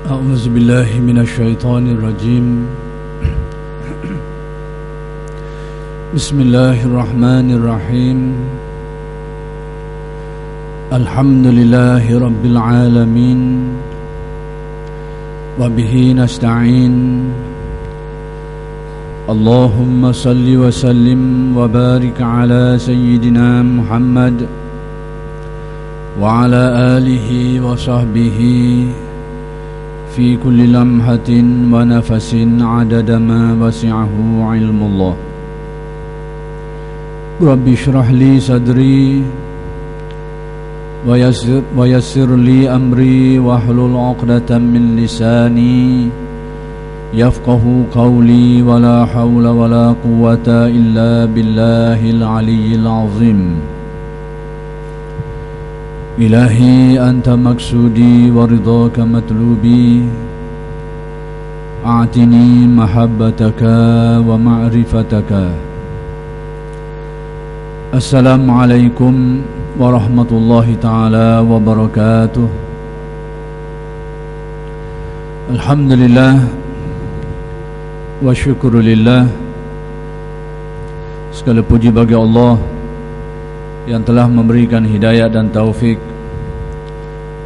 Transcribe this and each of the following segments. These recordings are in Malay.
أعوذ بالله من الشيطان الرجيم بسم الله الرحمن الرحيم الحمد لله رب العالمين وبه نستعين اللهم صل وسلم وبارك على سيدنا محمد وعلى آله وصحبه في كل لمحة ونفس عدد ما وسعه علم الله رب اشرح لي صدري ويسر لي أمري واحلل عقدة من لساني يفقه قولي ولا حول ولا قوة إلا بالله العلي العظيم إلهي أنت مقصودي ورضاك مطلوبي أعطني محبتك ومعرفتك. السلام عليكم ورحمة الله تعالى وبركاته. الحمد لله wa syukurillah. Segala puji bagi Allah yang telah memberikan hidayah dan taufik.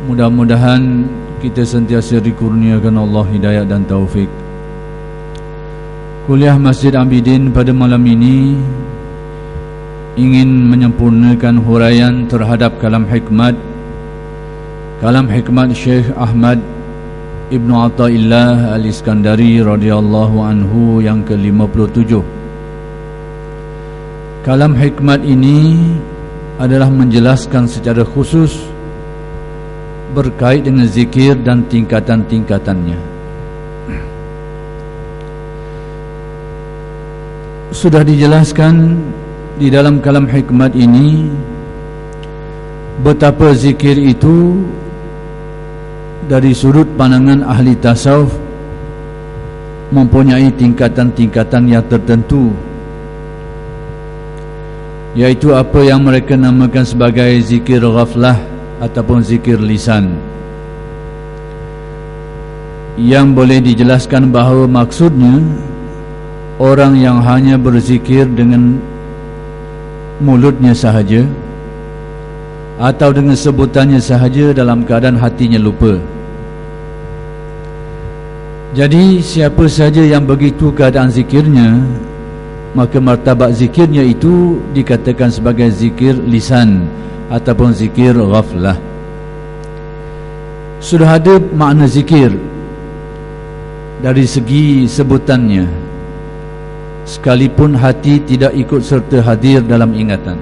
Mudah-mudahan kita sentiasa dikurniakan Allah hidayah dan taufik. Kuliah Masjid Abidin pada malam ini ingin menyempurnakan huraian terhadap kalam hikmat Syekh Ahmad Ibnu Athaillah Al-Iskandari radhiyallahu anhu yang ke-57. Kalam hikmat ini adalah menjelaskan secara khusus berkait dengan zikir dan tingkatan-tingkatannya. Sudah dijelaskan di dalam kalam hikmat ini betapa zikir itu dari sudut pandangan ahli tasawuf mempunyai tingkatan-tingkatan yang tertentu, yaitu apa yang mereka namakan sebagai zikir ghaflah ataupun zikir lisan, yang boleh dijelaskan bahawa maksudnya orang yang hanya berzikir dengan mulutnya sahaja atau dengan sebutannya sahaja dalam keadaan hatinya lupa. Jadi siapa saja yang begitu keadaan zikirnya, maka martabat zikirnya itu dikatakan sebagai zikir lisan ataupun zikir ghaflah. Sudah ada makna zikir dari segi sebutannya, sekalipun hati tidak ikut serta hadir dalam ingatan.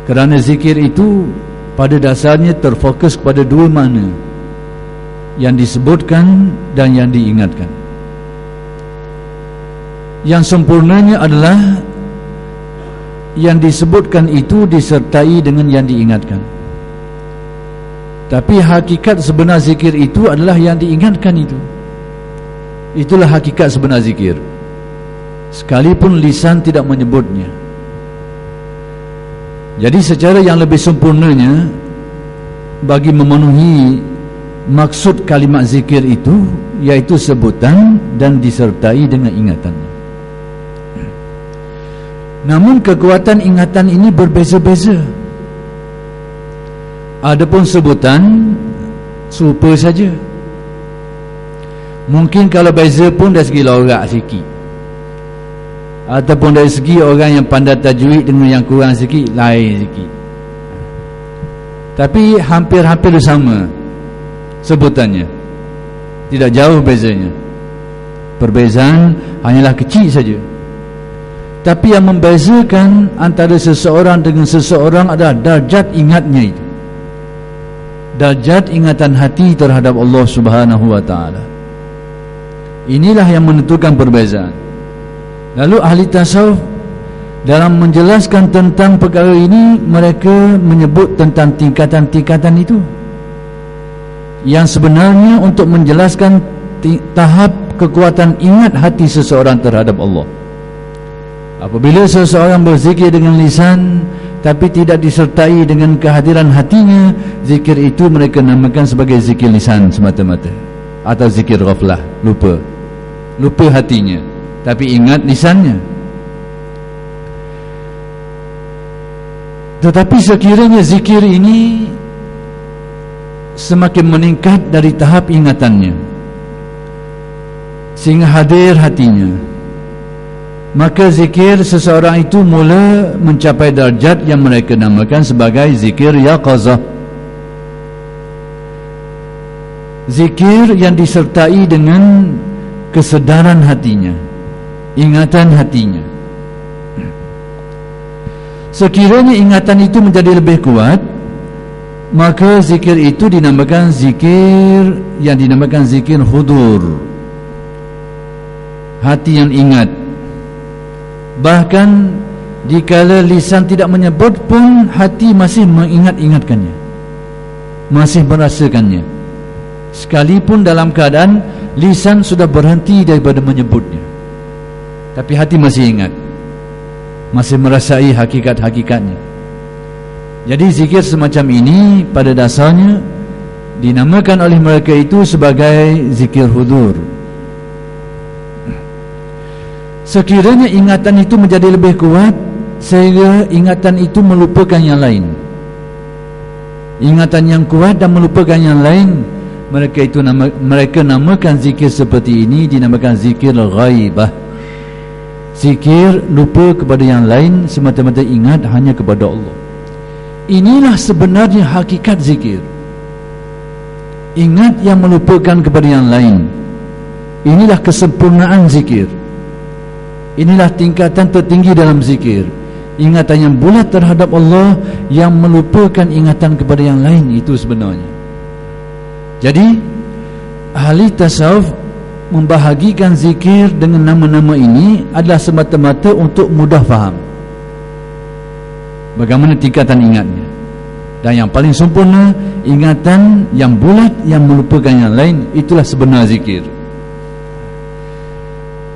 Kerana zikir itu pada dasarnya terfokus kepada dua makna, yang disebutkan dan yang diingatkan. Yang sempurnanya adalah yang disebutkan itu disertai dengan yang diingatkan. Tapi hakikat sebenar zikir itu adalah yang diingatkan itu. Itulah hakikat sebenar zikir, sekalipun lisan tidak menyebutnya. Jadi secara yang lebih sempurnanya, bagi memenuhi maksud kalimat zikir itu, yaitu sebutan dan disertai dengan ingatan. Namun kekuatan ingatan ini berbeza-beza. Adapun sebutan serupa saja. Mungkin kalau beza pun dari segi lorak sikit, ataupun dari segi orang yang pandai tajwid dengan yang kurang sikit, lain sikit. Tapi hampir-hampir sama sebutannya, tidak jauh bezanya. Perbezaan hanyalah kecil saja. Tapi yang membezakan antara seseorang dengan seseorang adalah darjat ingatnya itu, darjat ingatan hati terhadap Allah Subhanahu wa ta'ala. Inilah yang menentukan perbezaan. Lalu ahli tasawuf dalam menjelaskan tentang perkara ini, mereka menyebut tentang tingkatan-tingkatan itu, yang sebenarnya untuk menjelaskan tahap kekuatan ingat hati seseorang terhadap Allah. Apabila seseorang berzikir dengan lisan tapi tidak disertai dengan kehadiran hatinya, zikir itu mereka namakan sebagai zikir lisan semata-mata. atau zikir ghaflah, lupa hatinya tapi ingat lisannya. Tetapi sekiranya zikir ini semakin meningkat dari tahap ingatannya sehingga hadir hatinya, maka zikir seseorang itu mula mencapai darjat yang mereka namakan sebagai zikir yaqazah. Zikir yang disertai dengan kesedaran hatinya, ingatan hatinya. Sekiranya ingatan itu menjadi lebih kuat, maka zikir itu dinamakan zikir yang dinamakan zikir hudur, hati yang ingat. Bahkan dikala lisan tidak menyebut pun, hati masih mengingat-ingatkannya, masih merasakannya, sekalipun dalam keadaan lisan sudah berhenti daripada menyebutnya, tapi hati masih ingat, masih merasai hakikat-hakikatnya. Jadi zikir semacam ini pada dasarnya dinamakan oleh mereka itu sebagai zikir hudur. Sekiranya ingatan itu menjadi lebih kuat sehingga ingatan itu melupakan yang lain, ingatan yang kuat dan melupakan yang lain, mereka namakan zikir seperti ini dinamakan zikir ghaibah. Zikir lupa kepada yang lain, semata-mata ingat hanya kepada Allah. Inilah sebenarnya hakikat zikir. Ingat yang melupakan kepada yang lain. Inilah kesempurnaan zikir. Inilah tingkatan tertinggi dalam zikir. Ingatan yang bulat terhadap Allah yang melupakan ingatan kepada yang lain, itu sebenarnya. Jadi ahli tasawuf membahagikan zikir dengan nama-nama ini adalah semata-mata untuk mudah faham bagaimana tingkatan ingatnya. Dan yang paling sempurna, ingatan yang bulat yang melupakan yang lain, itulah sebenar zikir.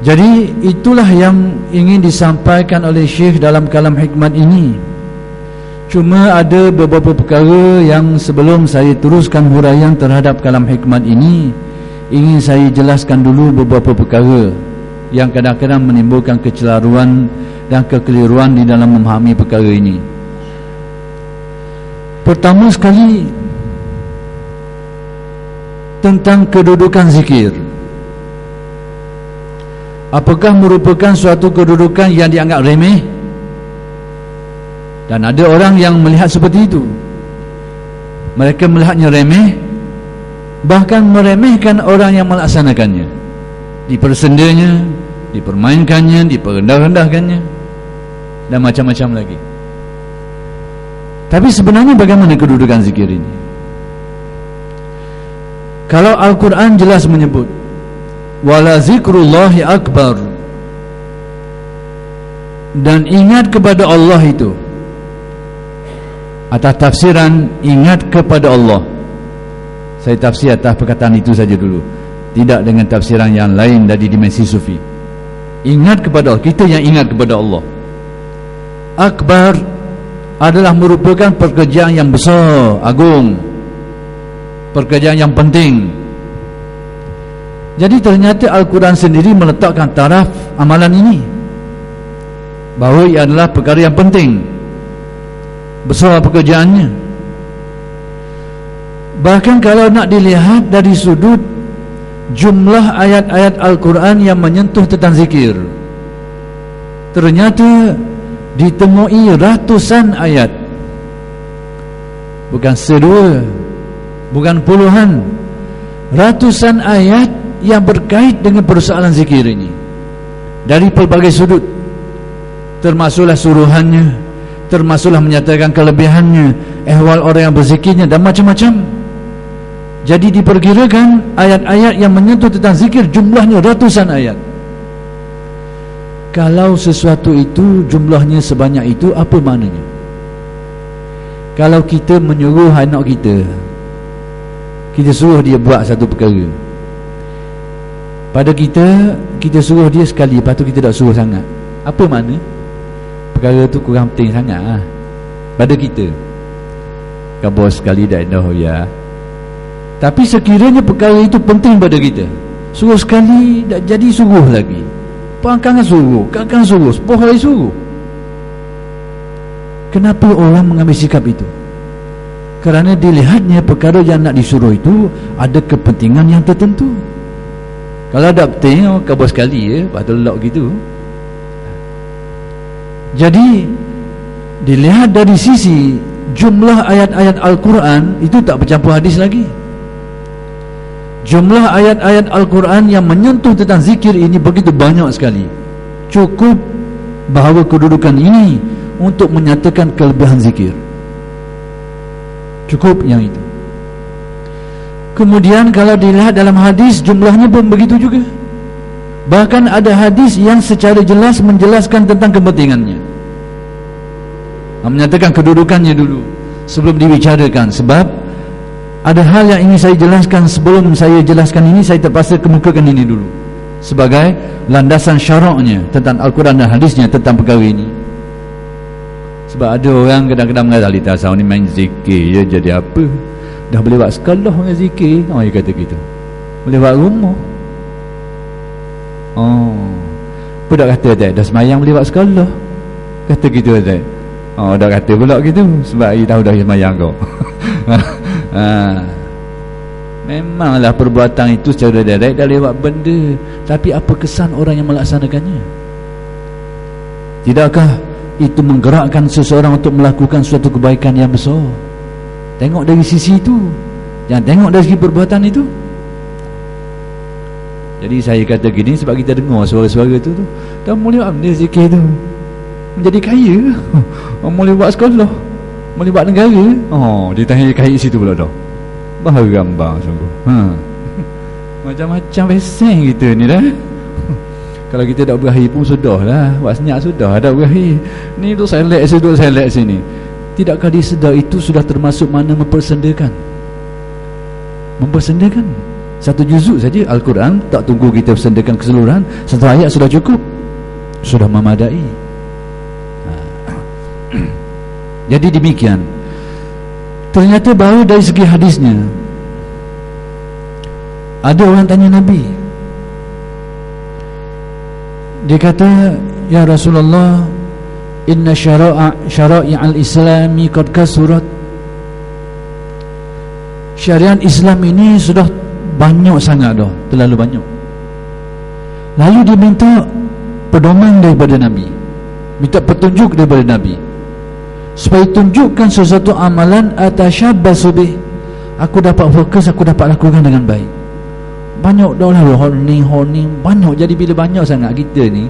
Jadi itulah yang ingin disampaikan oleh Syekh dalam kalam hikmat ini. Cuma ada beberapa perkara yang sebelum saya teruskan huraian terhadap kalam hikmat ini, ingin saya jelaskan dulu beberapa perkara yang kadang-kadang menimbulkan kecelaruan dan kekeliruan di dalam memahami perkara ini. Pertama sekali, tentang kedudukan zikir. Apakah merupakan suatu kedudukan yang dianggap remeh? Dan ada orang yang melihat seperti itu. Mereka melihatnya remeh, bahkan meremehkan orang yang melaksanakannya, dipersendanya, dipermainkannya, diperendah-rendahkannya, dan macam-macam lagi. Tapi sebenarnya bagaimana kedudukan zikir ini? Kalau Al-Quran jelas menyebut wala zikrullahi akbar, dan ingat kepada Allah itu, atas tafsiran ingat kepada Allah, saya tafsir atas perkataan itu saja dulu, tidak dengan tafsiran yang lain dari dimensi sufi. Ingat kepada Allah, kita yang ingat kepada Allah. Akbar adalah merupakan pekerjaan yang besar, agung, pekerjaan yang penting. Jadi ternyata Al-Quran sendiri meletakkan taraf amalan ini, bahawa ia adalah perkara yang penting, besar pekerjaannya. Bahkan kalau nak dilihat dari sudut jumlah ayat-ayat Al-Quran yang menyentuh tentang zikir, ternyata ditemui ratusan ayat, bukan sedua, bukan puluhan, ratusan ayat yang berkait dengan persoalan zikir ini dari pelbagai sudut, termasuklah suruhannya, termasuklah menyatakan kelebihannya, ehwal orang yang berzikirnya, dan macam-macam. Jadi diperkirakan ayat-ayat yang menyentuh tentang zikir jumlahnya ratusan ayat. Kalau sesuatu itu jumlahnya sebanyak itu, apa maknanya? Kalau kita menyuruh anak kita, kita suruh dia buat satu perkara, pada kita suruh dia sekali, lepas tu kita tak suruh sangat, apa makna? Perkara tu kurang penting sangat lah pada kita. Kan bos sekali dah ya, Tapi sekiranya perkara itu penting pada kita, suruh sekali tak jadi, suruh lagi, pangkangan suruh, kakang suruh, 10 hari suruh. Kenapa orang mengambil sikap itu? Kerana dilihatnya perkara yang nak disuruh itu ada kepentingan yang tertentu. Kalau ada penting, kabar sekali ya, patut lelak gitu. Jadi dilihat dari sisi jumlah ayat-ayat Al-Quran, itu tak bercampur hadis lagi. Jumlah ayat-ayat Al-Quran yang menyentuh tentang zikir ini begitu banyak sekali. Cukup bahawa kedudukan ini untuk menyatakan kelebihan zikir. Cukup yang itu. Kemudian kalau dilihat dalam hadis, jumlahnya pun begitu juga. Bahkan ada hadis yang secara jelas menjelaskan tentang kepentingannya, menyatakan kedudukannya dulu sebelum dibicarakan. Sebab ada hal yang ingin saya jelaskan. Sebelum saya jelaskan ini, saya terpaksa kemukakan ini dulu sebagai landasan syaraknya tentang Al-Quran dan hadisnya tentang perkara ini. Sebab ada orang kadang-kadang mengatakan, "Ali tasawuf ni main zikir je, jadi apa? Dah boleh buat sekolah dengan zikir." Dia kata gitu. Boleh buat rumah. Apa dah kata tak? Dah semayang boleh buat sekolah. Kata gitu tak? Dah kata pula gitu. Sebab dia tahu dah semayang kau. Memanglah perbuatan itu secara direct dah lewat benda. Tapi apa kesan orang yang melaksanakannya? Tidakkah itu menggerakkan seseorang untuk melakukan suatu kebaikan yang besar? Tengok dari sisi itu, jangan tengok dari segi perbuatan itu. Jadi saya kata gini sebab kita dengar suara-suara tu dah boleh buat benda zikir tu, menjadi kaya. Boleh buat sekolah, boleh buat negara. Dia tanya kaya situ pula dah. Bahagia gambar sungguh. Macam-macam peseng kita ni dah. Kalau kita tak berakhir pun sudah lah, buat senyap sudah ada berakhir. Ni tu select situ, select sini. Tidakkah disedar itu sudah termasuk mana mempersendakan? Mempersendakan satu juzuk saja Al-Quran, tak tunggu kita persendakan keseluruhan. Satu ayat sudah cukup, sudah memadai. Jadi demikian. Ternyata baru dari segi hadisnya, ada orang tanya Nabi. Dia kata, "Ya Rasulullah, inna syara'i al-islami qad kasurat." Syariat Islam ini sudah banyak sangat dah, terlalu banyak. Lalu dia minta pedoman daripada Nabi, minta petunjuk daripada Nabi, supaya tunjukkan sesuatu amalan atashabbasu bih, aku dapat fokus, aku dapat lakukan dengan baik. Banyak dah lah honing banyak. Jadi bila banyak sangat kita ni,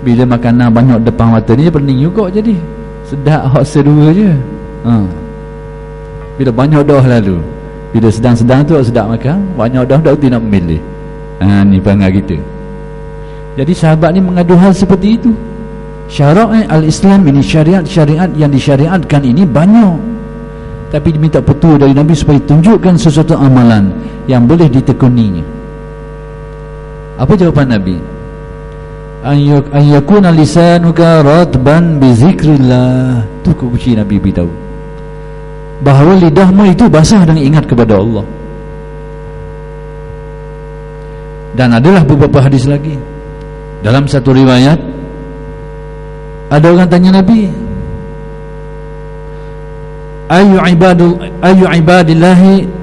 bila makanan banyak depan mata ni, pening juga jadi sedap hot sedua je. Bila banyak dah lalu, bila sedang-sedang tu sedap makan, banyak dah tidak memilih. Ni perangai kita. Jadi sahabat ni mengadu hal seperti itu. Syara'i al-Islam ini, syariat yang disyariatkan ini banyak, tapi diminta petunjuk dari Nabi supaya tunjukkan sesuatu amalan yang boleh ditekuninya. Apa jawapan Nabi? An yakuna lisanuka ratban bi zikrillah. Tu kunci Nabi beritahu, bahawa lidahmu itu basah dan ingat kepada Allah. Dan adalah beberapa hadis lagi. Dalam satu riwayat, ada orang tanya Nabi, ayu ibadillahi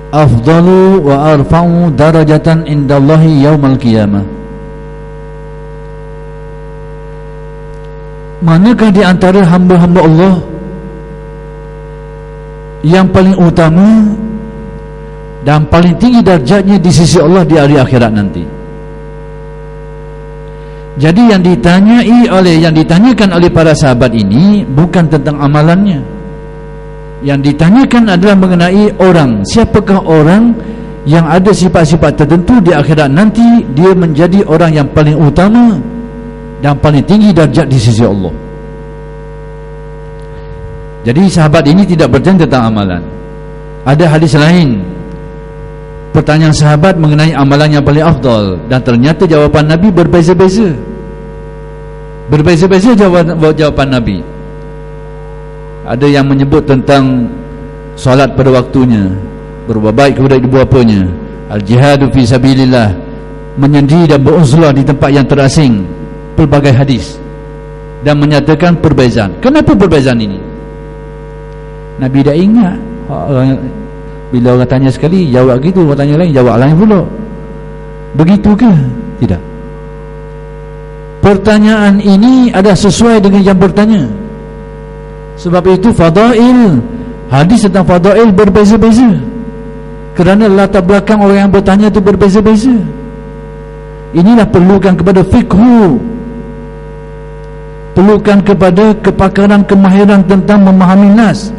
afdalu wa arfa'u darajatan indallahi yaumal qiyamah. Manakah di antara hamba-hamba Allah yang paling utama dan paling tinggi darjatnya di sisi Allah di hari akhirat nanti? Jadi yang ditanyakan oleh para sahabat ini bukan tentang amalannya. Yang ditanyakan adalah mengenai orang. Siapakah orang yang ada sifat-sifat tertentu di akhirat nanti, dia menjadi orang yang paling utama dan paling tinggi darjat di sisi Allah. Jadi sahabat ini tidak bertanya tentang amalan. Ada hadis lain, pertanyaan sahabat mengenai amalan yang paling afdal, dan ternyata jawapan Nabi berbeza-beza. Berbeza-beza jawapan Nabi. Ada yang menyebut tentang solat pada waktunya, berbuat baik kepada ibu bapanya, al-jihadu fi sabilillah, menyendiri dan beruzlah di tempat yang terasing, pelbagai hadis, dan menyatakan perbezaan. Kenapa perbezaan ini? Nabi dah ingat. Bila orang tanya sekali, jawab gitu, orang tanya lain, jawab lain pula. Begitu ke? Tidak. Pertanyaan ini ada sesuai dengan yang bertanya. Sebab itu fadail, hadis tentang fadail berbeza-beza, kerana latar belakang orang yang bertanya itu berbeza-beza. Inilah perlukan kepada fiqhu, perlukan kepada kepakaran, kemahiran tentang memahami nas.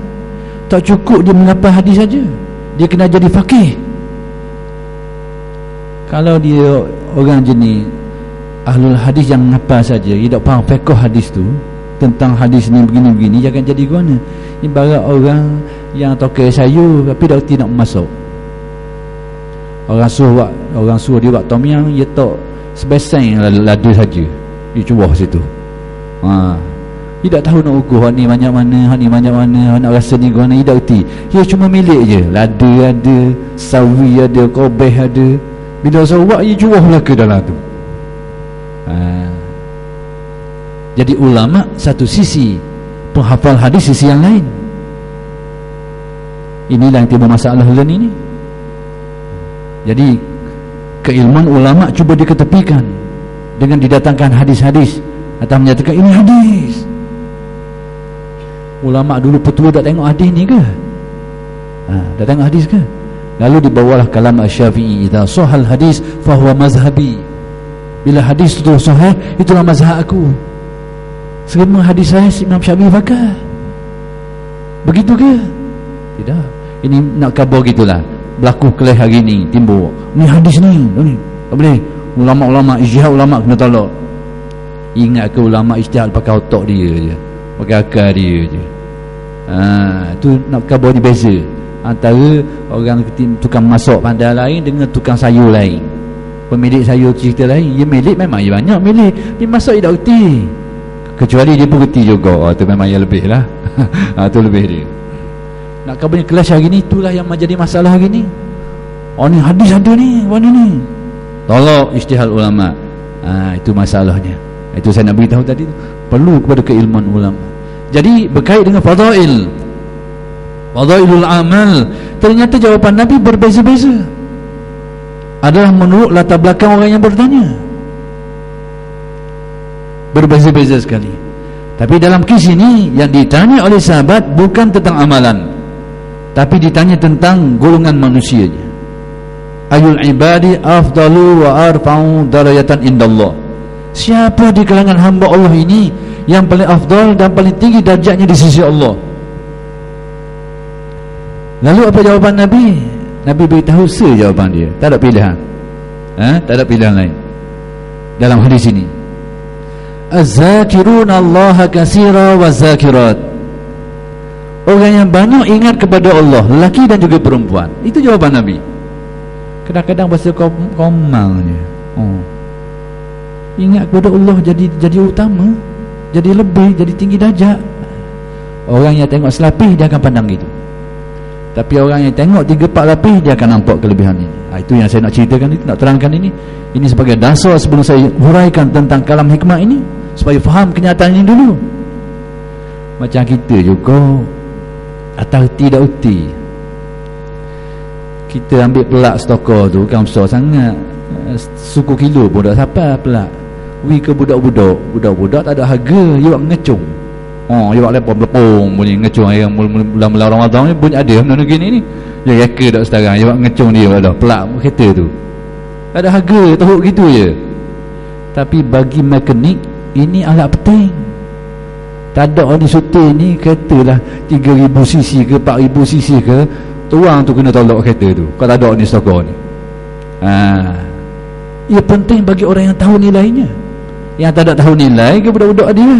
Tak cukup dia menghafal hadis saja, dia kena jadi faqih. Kalau dia orang jenis ahlul hadis yang menghafal saja, dia tak faham fiqh hadis tu, tentang hadis ni begini-begini, dia akan jadi guna. Ibarat orang yang tokai sayur tapi dah tidak masuk. Orang suruh dia buat tom yum, dia tak sebesar lada saja, dia cuba situ. Dia tak tahu nak ukur hak ni banyak mana, hak ni banyak mana, hak nak rasa ni guna, dia tak erti. Dia cuma milik je, lada ada, sawi ada, kobeh ada. Bila saya buat, dia curah lah ke dalam tu. Jadi ulama satu sisi, penghafal hadis sisi yang lain. Inilah yang timbul masalah ini. Jadi keilmuan ulama cuba diketepikan dengan didatangkan hadis-hadis atau menyatakan ini hadis. Ulama dulu petua tak tengok hadis ni ke? Tak tengok hadis ke? Lalu dibawalah kalam Asy-Syafi'i, idza sahal hadis fahuwa mazhabi. Bila hadis itu sahih, itulah mazhab aku. Semua hadis sahih Imam Syafi'i pakai. Begitu ke? Tidak. Ini nak khabar gitulah. Berlaku kelih hari ni timbul. Ni hadis ni. Tak boleh. Ulama-ulama ijtihad, ulama kena tolak. Ingat ke ulama ijtihad pakai otak dia je, pakai akal dia je. Tu nak khabar ni beza antara orang tukang masak pandai lain dengan tukang sayur lain. Pemilik sayur cerita lain. Dia milik memang dia banyak milik, dia masak dia tak reti. Kecuali dia pun reti juga. Tu memang yang lebih lah. Tu lebih dia. Nak kabarnya kelas hari ni, itulah yang menjadi masalah hari ni. Ni hadis ada ni, warna ni. Tolak ijtihad ulama. Itu masalahnya. Itu saya nak beritahu tadi. Perlu kepada keilmuan ulama. Jadi berkait dengan fadail, fadailul amal, ternyata jawapan Nabi berbeza-beza. Adalah menurut latar belakang orang yang bertanya, berbeza-beza sekali. Tapi dalam kisah ini yang ditanya oleh sahabat bukan tentang amalan, tapi ditanya tentang golongan manusianya. Ayul ibadi afdalu wa arfa'u darajatan indallah. Siapa di kalangan hamba Allah ini yang paling afdal dan paling tinggi darjatnya di sisi Allah? Lalu apa jawapan Nabi? Nabi beritahu sejawapan dia, tak ada pilihan. Tak ada pilihan lain dalam hadis ini. Az-zakiruna Allah katsira wa zakirat. Orang yang banyak ingat kepada Allah, lelaki dan juga perempuan. Itu jawapan Nabi. Kadang-kadang bahasa komang je. Ingat kepada Allah jadi utama, jadi lebih, jadi tinggi darjat. Orang yang tengok selapis dia akan pandang gitu. Tapi orang yang tengok 3-4 lapis, dia akan nampak kelebihan ini. Itu yang saya nak ceritakan, itu nak terangkan ini. Ini sebagai dasar sebelum saya huraikan tentang kalam hikmah ini, supaya faham kenyataan ini dulu. Macam kita juga atas tidak uti, kita ambil pelak stokor tu kan besar sangat, suku kilo pun tak sampai pelak. Ke budak-budak tak ada harga, dia buat mengecung. Dia buat lepong bunyi ngecung yang mula-mula Ramadan ni bunyi ada benda gini ni. Dia reka tak sekarang, dia buat ngecung dia dah pelak kereta tu. Tak ada harga, teruk gitu je. Tapi bagi mekanik ini alat penting. Tak ada orang syuting ni kereta lah 3000 cc ke 4000 cc ke, tuang tu kena tolak kereta tu kalau tak ada ni stokor ni. Ia penting bagi orang yang tahu nilainya. Yang tak ada tahu nilai ke budak-budak dia.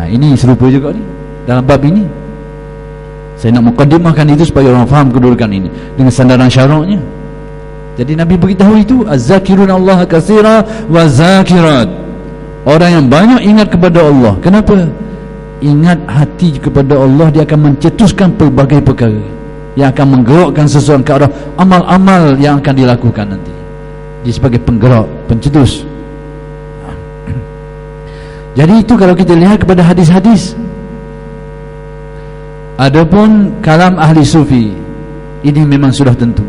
Ini serupa juga ni dalam bab ini. Saya nak mukadimahkan itu supaya orang faham kedudukan ini dengan sandaran syaraknya. Jadi Nabi beritahu itu, az-zakiruna Allah katsira wa zakirat. Orang yang banyak ingat kepada Allah. Kenapa? Ingat hati kepada Allah, dia akan mencetuskan pelbagai perkara. yang akan menggerakkan seseorang ke arah amal-amal yang akan dilakukan nanti. Dia sebagai penggerak, pencetus. Jadi itu kalau kita lihat kepada hadis-hadis. Adapun kalam ahli sufi, ini memang sudah tentu.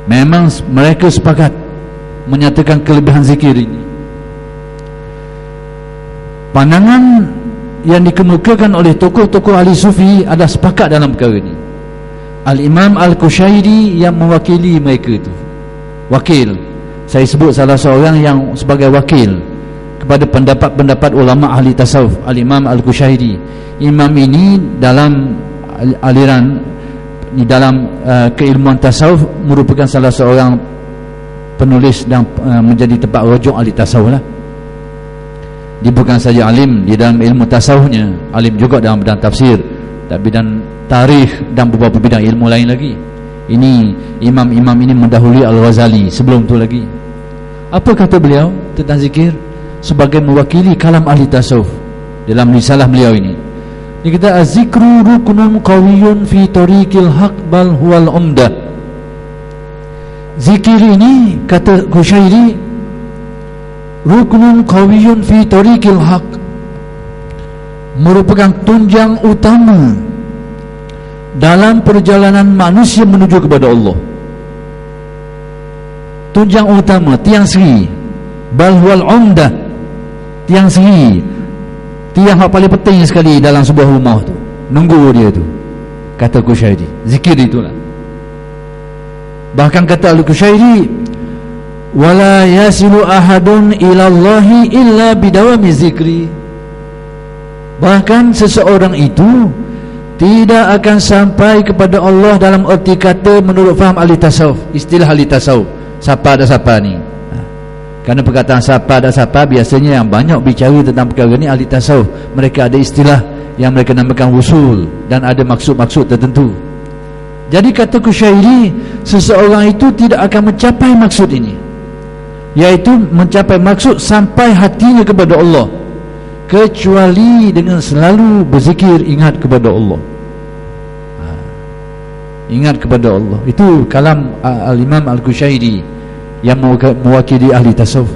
Memang mereka sepakat menyatakan kelebihan zikir ini. Pandangan yang dikemukakan oleh tokoh-tokoh ahli sufi adalah sepakat dalam perkara ini. Al-Imam Al-Qushairi yang mewakili mereka itu, wakil, saya sebut salah seorang yang sebagai wakil kepada pendapat-pendapat ulama ahli tasawuf, Al-Imam Al-Qushairi. Imam ini dalam aliran, dalam keilmuan tasawuf merupakan salah seorang penulis dan menjadi tempat rujuk ahli tasawuf lah. Dia bukan saja alim di dalam ilmu tasawufnya, alim juga dalam bidang tafsir, dan bidang tarikh dan beberapa bidang ilmu lain lagi. Ini imam-imam ini mendahului Al-Ghazali sebelum tu lagi. Apa kata beliau tentang zikir sebagai mewakili kalam ahli tasawuf dalam risalah beliau ini? Dia kata az-zikru ruknun qawiyyun fi tariqil haq bal huwal umdah. Zikir ini, kata Qushairi, ruknun qawiyyun fi tariqil haq, merupakan tunjang utama dalam perjalanan manusia menuju kepada Allah. Tunjang utama, tiang seri, bal huwal umdah, tiang seri, tiang yang paling penting sekali dalam sebuah rumah tu, nunggu dia tu, kata Qushairi. Zikir itulah. Bahkan kata Al-Qushairi, wala yasilu ahadun ilallahi illa bidawami zikri. Bahkan seseorang itu tidak akan sampai kepada Allah dalam erti kata menurut faham ahli tasawuf, istilah ahli tasawuf, siapa ada siapa ni. Kerana perkataan siapa ada siapa, biasanya yang banyak bicara tentang perkara ni ahli tasawuf. Mereka ada istilah yang mereka namakan wusul dan ada maksud-maksud tertentu. Jadi kata Qushairi, seseorang itu tidak akan mencapai maksud ini, iaitu mencapai maksud sampai hatinya kepada Allah, kecuali dengan selalu berzikir, ingat kepada Allah. Ingat kepada Allah. Itu kalam Al-Imam Al-Qushairi yang mewakili ahli tasawuf.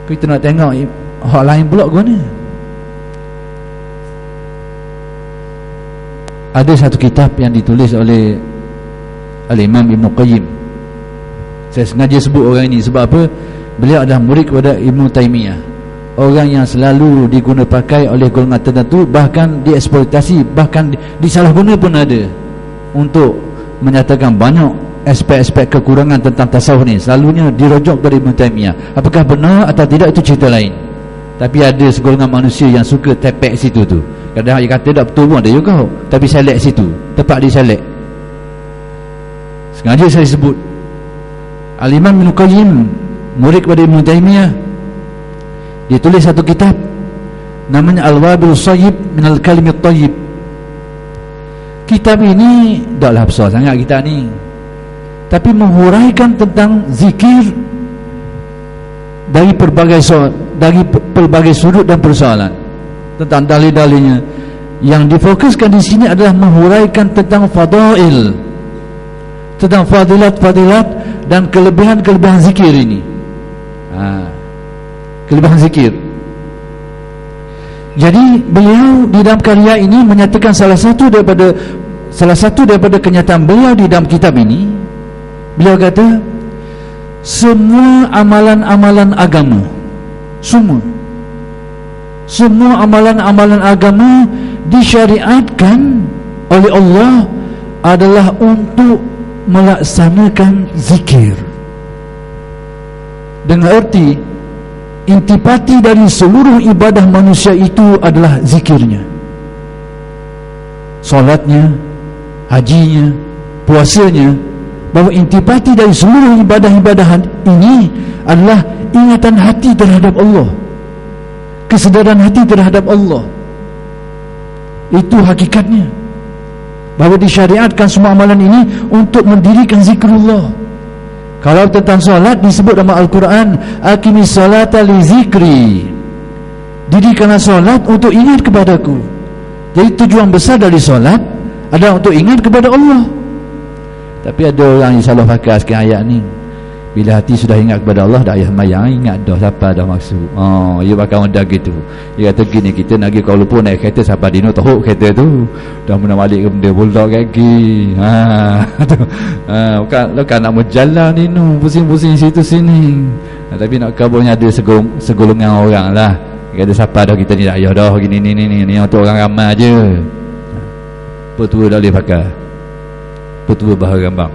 Kita nak tengok hak lain pula ke mana? Ada satu kitab yang ditulis oleh Al-Imam Ibn Qayyim. Saya sengaja sebut orang ini sebab apa? Beliau adalah murid kepada Ibn Taymiyah, orang yang selalu diguna pakai oleh golongan tertentu, bahkan dieksploitasi, bahkan disalahguna pun ada untuk menyatakan banyak aspek-aspek kekurangan tentang tasawuf ni. Selalunya dirujuk dari Ibn Taymiyah. Apakah benar atau tidak itu cerita lain, tapi ada segolongan manusia yang suka tepek situ tu. Kadang dia kata tak betul pun ada juga, tapi select situ, tepat dia select. Sengaja saya sebut Al-Imam Ibn Qayyim, murid kepada Ibn Taymiyah, dia tulis satu kitab namanya Al-Wabil Sayyib min Al-Kalimit Tayyib. Kitab ini taklah besar sangat kitab ni, tapi menghuraikan tentang zikir dari pelbagai sudut dan persoalan, tentang dalil-dalilnya. Yang difokuskan di sini adalah menghuraikan tentang fadail, tentang fadilat-fadilat dan kelebihan-kelebihan zikir ini. Kelebihan zikir. Jadi beliau di dalam karya ini menyatakan salah satu daripada kenyataan beliau di dalam kitab ini. Beliau kata, semua amalan-amalan agama, semua amalan-amalan agama disyariatkan oleh Allah adalah untuk melaksanakan zikir. Dengan erti intipati dari seluruh ibadah manusia itu adalah zikirnya. Solatnya, hajinya, puasanya, bahawa intipati dari seluruh ibadah-ibadah ini adalah ingatan hati terhadap Allah, kesedaran hati terhadap Allah. Itu hakikatnya, bahawa disyariatkan semua amalan ini untuk mendirikan zikrullah. Kalau tentang solat disebut dalam Al-Quran, aqimis solata li zikri, dirikanlah solat untuk ingat kepadaku. Jadi tujuan besar dari solat adalah untuk ingat kepada Allah. Tapi ada orang yang salah fakar sikit ayat ni. Bila hati sudah ingat kepada Allah, dah ayah mayang ingat dah siapa dah maksud. Dia bakal mendak gitu. Dia kata gini, kita nak pergi Kuala Lumpur naik kereta siapa dino tahu kereta tu. Dah mula balik ke benda bulldog kaki. Bukan nak berjalan ni nu, pusing-pusing situ sini. Tapi nak kabarnya ada segolongan orang lah. Dia kata siapa dah kita ni dah ayah dah gini ni untuk orang ramai je. Petua dah boleh pakai. Petua bahar gambang.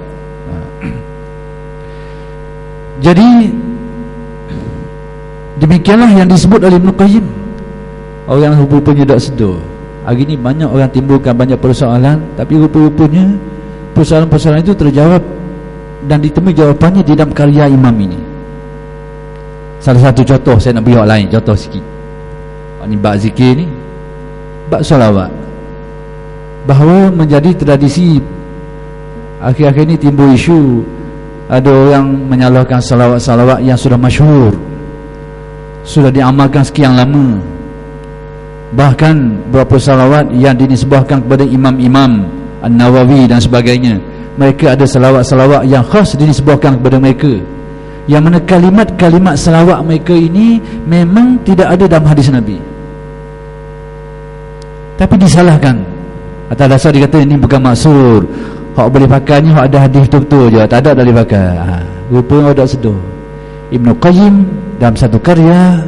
Jadi demikianlah yang disebut oleh Ibn Qayyim. Orang rupa-rupanya tak sedar. Hari ni banyak orang timbulkan banyak persoalan, tapi rupa-rupanya persoalan-persoalan itu terjawab dan ditemui jawapannya di dalam karya imam ini. Salah satu contoh saya nak beri lain, contoh sikit. Ni bab zikir ni, bab solawat, bahawa menjadi tradisi akhir-akhir ni timbul isu ada orang menyalahkan salawat-salawat yang sudah masyhur, sudah diamalkan sekian lama. Bahkan beberapa salawat yang dinisbahkan kepada imam-imam An-Nawawi dan sebagainya, mereka ada salawat-salawat yang khas dinisbahkan kepada mereka, yang mana kalimat-kalimat salawat mereka ini memang tidak ada dalam hadis Nabi, tapi disalahkan atas dasar dikata ini bukan maksud. Hak boleh pakai ni hak ada hadis betul-betul je, tak ada boleh pakai. Rupanya tak sedar. Ibn Qayyim dalam satu karya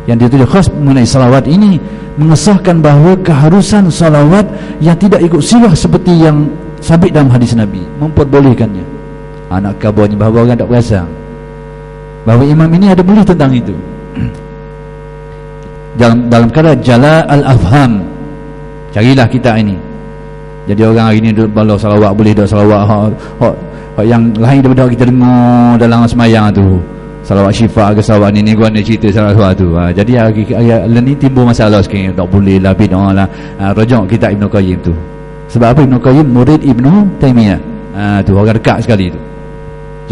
yang ditulis khas mengenai salawat ini mengesahkan bahawa keharusan salawat yang tidak ikut sirah seperti yang sabit dalam hadis Nabi, memperbolehkannya. Anak kabarnya bahawa orang tak perasan bahawa imam ini ada boleh tentang itu. Dalam karya Jala Al-Afham, carilah kita ini. Jadi orang hari ni duduk balau salawat, boleh duduk salawat hak yang lain daripada kita dengar dalam semayang tu, salawat syifa ke salawat ni gua ni cerita salawat tu. Jadi hari ni timbul masalah sikit, tak boleh lah bid'ah lah. Rujuk kita Ibn Qayyim tu. Sebab apa? Ibn Qayyim murid Ibn Taimiyah. Tu orang dekat sekali tu.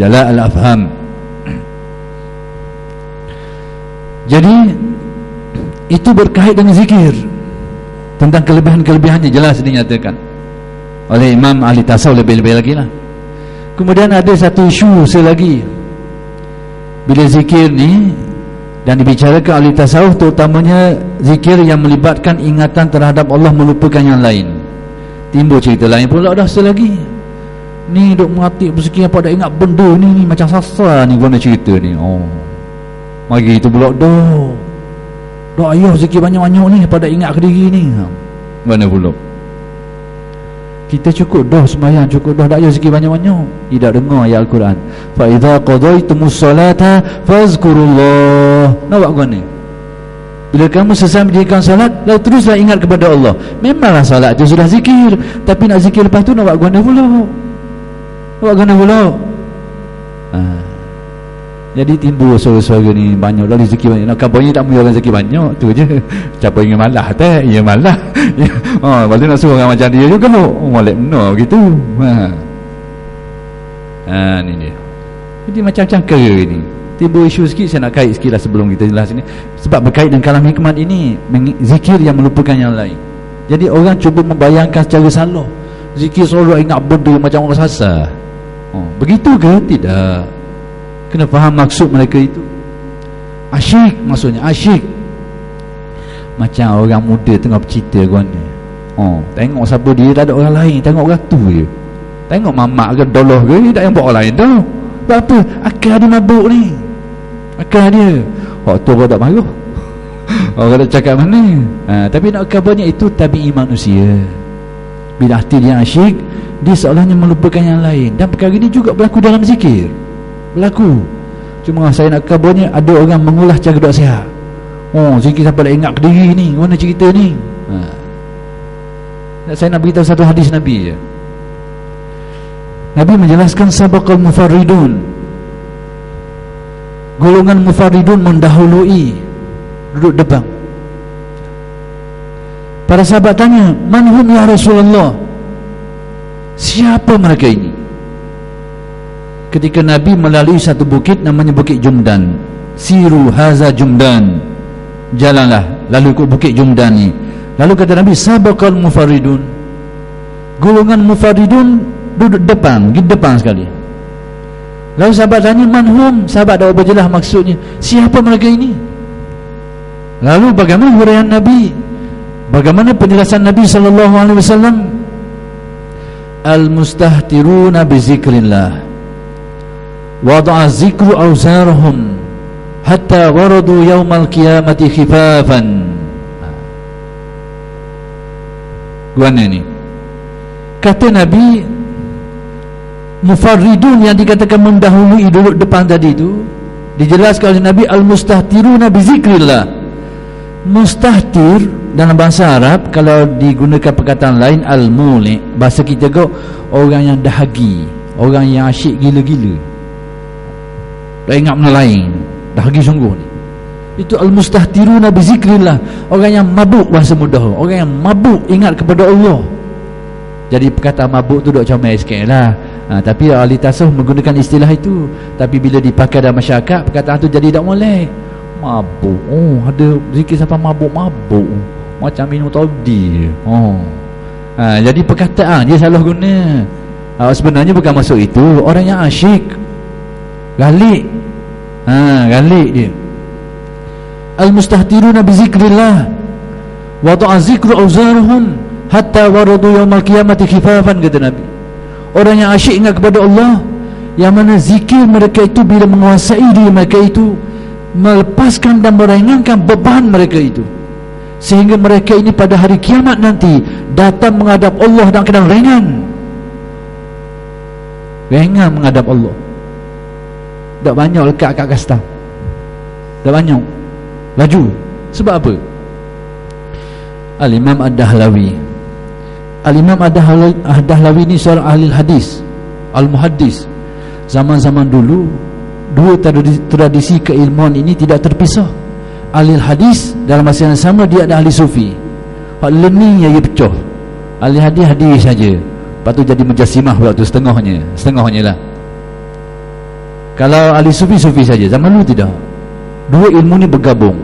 Jala Al-Afham. Jadi itu berkait dengan zikir. Tentang kelebihan-kelebihannya jelas dinyatakan oleh Imam ahli tasawuf lebih-lebih lagi lah. Kemudian ada satu isu selagi bila zikir ni dan dibicarakan ahli tasawuf, terutamanya zikir yang melibatkan ingatan terhadap Allah melupakan yang lain. Timbul cerita lain pula dah selagi ni duk mengatik berzikir apa dah ingat benda ni macam sasar ni guna cerita ni. Mari itu pula dah ayuh zikir banyak-banyak ni pada ingat ke diri ni. Mana pula kita cukup dah sembahyang, cukup dah tak payah zikir banyak-banyak. Tidak dengar ayat Al-Quran, fa idza qadaitumus salata fazkurullah. Nampak kau ni, bila kamu selesai mendirikan salat, lalu teruslah ingat kepada Allah. Memanglah salat itu sudah zikir, tapi nak zikir lepas tu nak buat guna pula. Jadi timbul suara-suara ni banyak dah zikir banyak. Nak kabarnya tak punya orang zikir banyak tu je. Siapa ingin malah tak? Ya malah. Lepas tu nak suruh orang macam dia juga. Molek benar begitu. Ni dia. Jadi macam-macam kera ni. Timbul isu sikit, saya nak kait sikit lah sebelum kita jelas ni. Sebab berkait dengan kalam hikmat ini, zikir yang melupakan yang lain. Jadi orang cuba membayangkan secara salah, zikir selalu ingat benda macam orang sasar. Begitu ke? Tidak. Kena faham maksud mereka itu. Asyik maksudnya, asyik macam orang muda tengah bercerita kawan ni. Tengok siapa dia, tak ada orang lain, tengok orang tu je. Tengok mamak ke doloh ke, dia tak yang buat orang lain tu. Sebab apa? Akal dia mabuk ni. Akal dia. Waktu orang tak marah. Orang tak cakap mana. Tapi nak kabarnya itu tabi'i manusia. Bila hati dia asyik, dia seolahnya melupakan yang lain. Dan perkara ini juga berlaku dalam zikir. Berlaku. Cuma saya nak kabarnya ada orang mengulas cara duk sihat. Zikir sampai dah ingat ke diri ni. Mana cerita ni? Saya nak beritahu satu hadis Nabi je. Nabi menjelaskan sabaqal mufarridun. Golongan mufarridun mendahului, duduk depan. Para sahabat tanya, "Man hum ya Rasulullah?" Siapa mereka ini? Ketika Nabi melalui satu bukit namanya Bukit Jumdan. Siru haza Jumdan. Jalanlah lalu ikut Bukit Jumdan ni. Lalu kata Nabi, sabaqal mufarridun. Golongan mufaridun duduk depan, di depan sekali. Lalu sahabat tanya, manhum? Sahabat dah berjelas maksudnya, siapa mereka ini? Lalu bagaimana huraian Nabi? Bagaimana penjelasan Nabi SAW? Al-mustahtiruna bi zikrillah wada'a zikru awzarahum hatta waradu yawmal qiyamati khifafan. Gimana ni? Kata Nabi, mufarridun yang dikatakan mendahului duduk depan tadi itu dijelaskan oleh Nabi, al-mustahtiruna bi zikrillah. Mustahtir dalam bahasa Arab, kalau digunakan perkataan lain, al-muli'. Bahasa kita kau orang yang dahagi, orang yang asyik gila-gila, tak ingat benda lain, dahagi sungguh ni. Itu al-mustahtiruna bi zikrillah, orang yang mabuk, bahasa mudah, orang yang mabuk ingat kepada Allah. Jadi perkataan mabuk tu duk comel sikit lah, tapi ahli tasawuf menggunakan istilah itu. Tapi bila dipakai dalam masyarakat, perkataan tu jadi tak molek. Mabuk, oh ada zikir sampai mabuk-mabuk, macam minum toddy. Jadi perkataan dia salah guna. Sebenarnya bukan maksud itu. Orang yang asyik galik, galik dia. Al-mustahtiruna bi zikrillah wada'a zikru awzarahum hatta waradu yawmal qiyamati khifafan, kata Nabi. Orang yang asyik ingat kepada Allah, yang mana zikir mereka itu bila menguasai diri mereka itu, melepaskan dan meringankan beban mereka itu, sehingga mereka ini pada hari kiamat nanti datang menghadap Allah dalam keadaan ringan. Ringan menghadap Allah. Tak banyak lekat kat kasta, tak banyak laju. Sebab apa? Al-Imam Ad-Dahlawi, Al-Imam Ad-Dahlawi ni seorang ahli hadis, al-muhaddis. Zaman-zaman dulu, dua tradisi keilmuan ini tidak terpisah. Ahli hadis dalam masa yang sama dia ada ahli sufi. Hak learning yang dia pecah. Ahli hadis saja, lepas tu jadi mujassimah pula tu, setengahnya lah. Kalau ahli sufi saja. Zaman dulu tidak. Dua ilmu ni bergabung.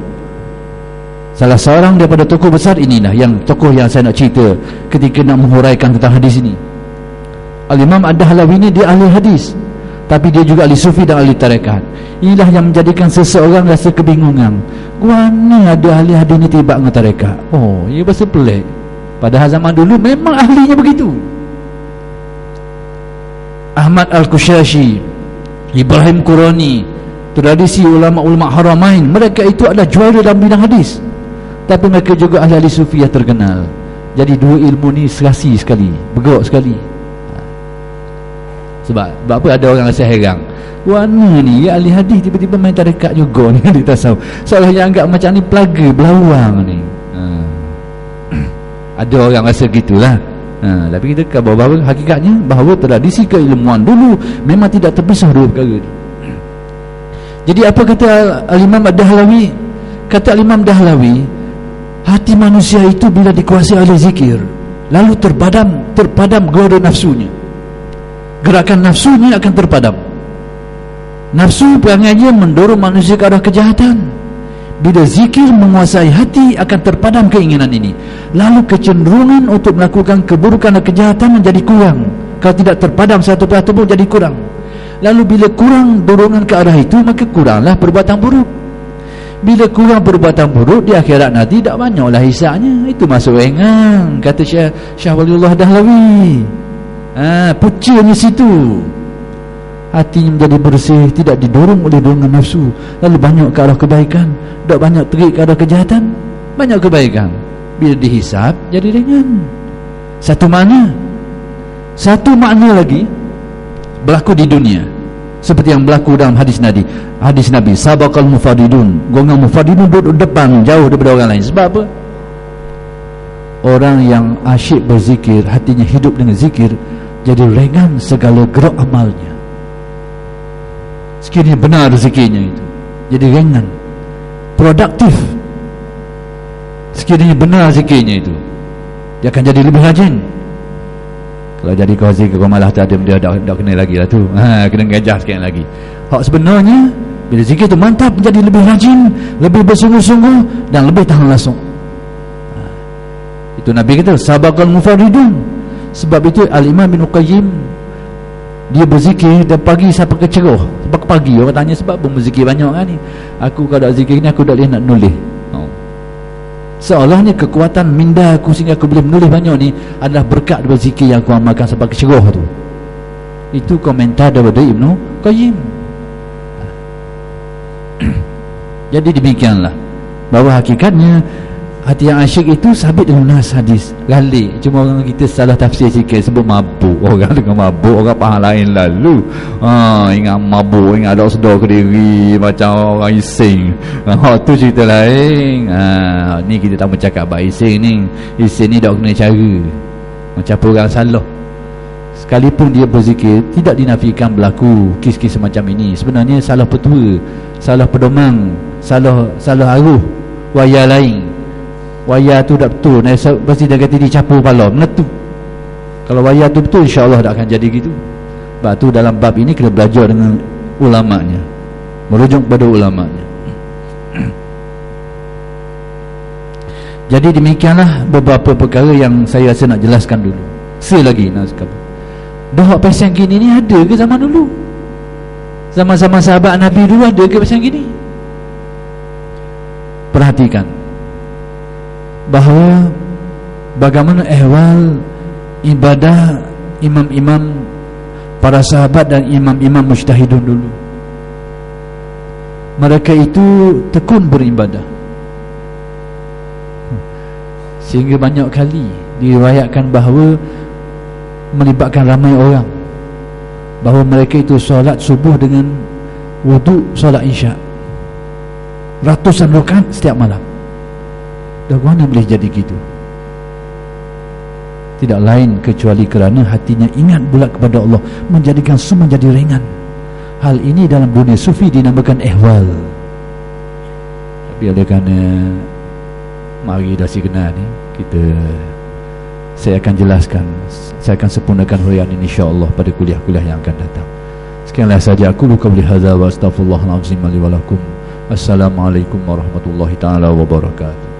Salah seorang daripada tokoh besar inilah yang tokoh yang saya nak cerita ketika nak menghuraikan tentang hadis ini. Al-Imam Ad-Dahlawi ni dia ahli hadis, tapi dia juga ahli sufi dan ahli tarekat. Inilah yang menjadikan seseorang rasa kebingungan. Guana ada ahli hadis ni tiba dengan tarekat. Oh, ia bahasa pelik. Padahal zaman dulu memang ahlinya begitu. Ahmad Al-Kushashi, Ibrahim Qurani, tradisi ulama-ulama haramain, mereka itu adalah juara dalam bidang hadis, tapi mereka juga ahli sufi yang terkenal. Jadi dua ilmu ni serasi sekali, bergerak sekali. Sebab apa ada orang rasa heran, warna ni ya ahli hadis tiba-tiba main tarekat juga ni, dia tasawuf. Seolah-olah anggap macam ni pelaga belawang ni. Ada orang rasa gitulah. Tapi kita bahawa hakikatnya bahawa tradisi keilmuan dulu memang tidak terpisah dua perkara ni. Jadi apa kata Al-Imam Ad-Dahlawi? Kata Al-Imam Dahlawi, hati manusia itu bila dikuasai oleh zikir, lalu terpadam gelora nafsunya, gerakan nafsunya akan terpadam. Nafsu perangannya mendorong manusia ke arah kejahatan. Bila zikir menguasai hati, akan terpadam keinginan ini, lalu kecenderungan untuk melakukan keburukan dan kejahatan menjadi kurang. Kalau tidak terpadam satu persatu pun jadi kurang. Lalu bila kurang dorongan ke arah itu, maka kuranglah perbuatan buruk. Bila kurang perbuatan buruk, di akhirat nanti tak banyaklah hisabnya. Itu masuk ringan, kata Syah Waliullah Dahlawi. Pucanya situ, hatinya menjadi bersih, tidak didorong oleh dorongan nafsu, lalu banyak ke arah kebaikan, tak banyak terik ke arah kejahatan, banyak kebaikan. Bila dihisab, jadi ringan. Satu makna lagi berlaku di dunia, seperti yang berlaku dalam hadis Nabi, sabaqal mufaridun, golongan mufaridun duduk depan, jauh daripada orang lain. Sebab apa? Orang yang asyik berzikir, hatinya hidup dengan zikir, jadi ringan segala gerak amalnya. Sekiranya benar zikirnya itu, jadi ringan, produktif. Sekiranya benar zikirnya itu, dia akan jadi lebih rajin. Kalau jadi kau zikir, kau malah tak ada, dia dah kena lagi lah tu, kena gajah sikit lagi. Hak sebenarnya bila zikir tu mantap, menjadi lebih rajin, lebih bersungguh-sungguh, dan lebih tahan langsung. Itu Nabi kata sabaqal mufaridun, Sebab itu Al-Imam Ibn Qayyim dia berzikir dan pagi sampai ke cerah. Sebab pagi orang tanya sebab apa berzikir banyak kan ni. Aku kalau tak zikir ni aku tak boleh nak nulis. Seolahnya kekuatan minda aku sehingga aku boleh menulis banyak ni adalah berkat daripada zikir yang aku amalkan sampai ke cerah tu. Itu komentar daripada Ibn Qayyim. Jadi demikianlah bahawa hakikatnya hati yang asyik itu sabit dengan nas hadis galik. Cuma orang kita salah tafsir sikit, sebut mabuk. Orang dengan mabuk orang faham lain lalu. Ingat mabuk, ingat ada sedar ke diri macam orang ising. Tu cerita lain. Ni kita tak bercakap about ising ni. Ising ni dah kena cara macam orang salah. Sekalipun dia berzikir, tidak dinafikan berlaku kes-kes semacam ini. Sebenarnya salah petua, salah pedomang, salah aruh waya lain. Waya tu tak betul, pasti dia kata dicapur kepala, meletup. Kalau waya tu betul, insya-Allah tak akan jadi gitu. Sebab tu dalam bab ini kena belajar dengan ulamanya, merujuk kepada ulamanya. Jadi demikianlah beberapa perkara yang saya rasa nak jelaskan dulu. Lagi nak cakap bahawa pasal gini ni ada ke zaman dulu? Zaman-zaman sahabat Nabi dulu ada ke pasal gini? Perhatikan bahawa bagaimana ehwal ibadah imam-imam para sahabat dan imam-imam mujtahidun dulu. Mereka itu tekun beribadah, sehingga banyak kali diriwayatkan bahawa melibatkan ramai orang, bahawa mereka itu solat subuh dengan wuduk solat isyak, ratusan rakaat setiap malam. Dah mana boleh jadi gitu? Tidak lain kecuali kerana hatinya ingat bulat kepada Allah, menjadikan semua jadi ringan. Hal ini dalam dunia sufi dinamakan ehwal. Tapi oleh kerana mari dah si kenal ni, saya akan jelaskan, saya akan sempurnakan huraian ini insya-Allah pada kuliah-kuliah yang akan datang. Sekianlah saja aku qauli hadza wa astaghfirullahal azim li wa lakum. Assalamualaikum warahmatullahi taala wabarakatuh.